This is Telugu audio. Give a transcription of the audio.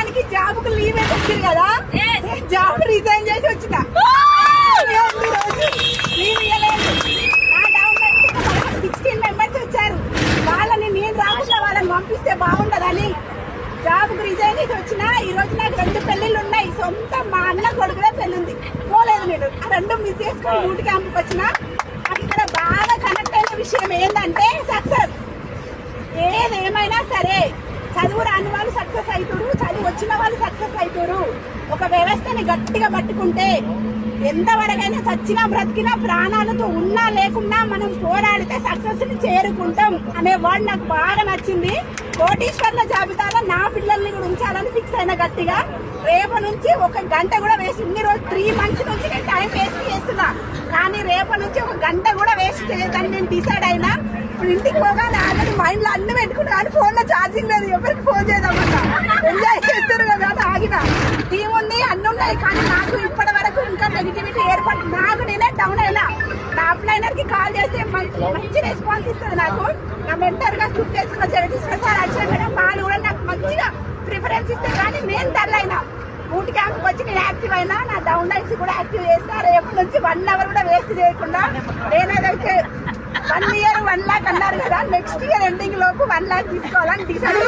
వారానికి జాబ్ కు లీవ్ వేసి వచ్చింది కదా, జాబ్ రిజైన్ చేసి వచ్చిన. లీవ్ ఇవ్వలేదు. నా డౌన్ లైన్ 16 మెంబర్స్ వచ్చారు. వాళ్ళని నేను రాకుండా వాళ్ళని పంపిస్తే బాగుండదని జాబ్ కు రిజైన్ చేసి వచ్చిన. ఈ రోజు నాకు 2 పెళ్లిళ్ళు ఉన్నాయి. సొంత మా అన్న కొడుకునే పెళ్లి ఉంది, పోలేదు నేను. ఆ 2 మిస్ చేసుకుని బూట్ క్యాంప్కి వచ్చిన. ఇక్కడ బాగా కనెక్ట్ అయిన విషయం ఏంటంటే సక్సెస్. ఏదేమైనా సరే చదువు రాని వాళ్ళు సక్సెస్ అవుతారు, చదువు వచ్చిన వాళ్ళు సక్సెస్ అవుతారు. ఒక వ్యవస్థని గట్టిగా పట్టుకుంటే ఎంతవరకైనా చచ్చినా బ్రతికినా ప్రాణాలతో ఉన్నా లేకున్నా మనం పోరాడితే సక్సెస్ ని చేరుకుంటాం అనే వర్డ్ నాకు బాగా నచ్చింది. కోటీశ్వర్ల జాబితాలో నా పిల్లల్ని కూడా ఉంచాలని ఫిక్స్ అయిన గట్టిగా. రేపు నుంచి 1 గంట కూడా వేస్ట్, ఇన్ని రోజు 3 మంత్స్ నుంచి నేను టైం వేస్ట్ చేస్తున్నా, కానీ రేపటి నుంచి 1 గంట కూడా వేస్ట్ చేయదని నేను డిసైడ్ అయినా. ఇప్పుడు ఇంటికి పోగానే ఆల్రెడీ మైండ్ లో అన్ని పెట్టుకున్నా, కానీ ఫోన్ లో ఛార్జింగ్ లేదు, ఎవరికి ఫోన్ చేద్దామన్నా. ఎంజాయ్ చేస్తారు కదా అని ఆగిన. టీం ఉంది, అన్ని ఉన్నాయి, కానీ నాకు ఇప్పటి వరకు ఇంకా నెగిటివిటీ ఏర్పడి నాకు నేనే డౌన్ అయినా. నా అప్లైనర్ కి కాల్ చేస్తే మంచి రెస్పాన్స్ ఇస్తుంది నాకు. నా మెంటర్ గా చూప్ చేసుకున్న జగదీశ్వర్ సార్, అక్షయ మేడం, వాళ్ళు కూడా నాకు మంచిగా ప్రిఫరెన్స్ ఇస్తే, కానీ నేను డల్ అయినా. బూట్ క్యాంప్ వచ్చి నేను యాక్టివ్ అయినా, నా డౌన్ లైన్స్ కూడా యాక్టివ్ చేస్తా. రేపు నుంచి 1 అవర్ కూడా వేస్ట్ చేయకుండా, నేనేదైతే 1 year 1 lakh అన్నారు కదా, నెక్స్ట్ ఇయర్ ఎండింగ్ లోపు 1 lakh తీసుకోవాలని డిసైడ్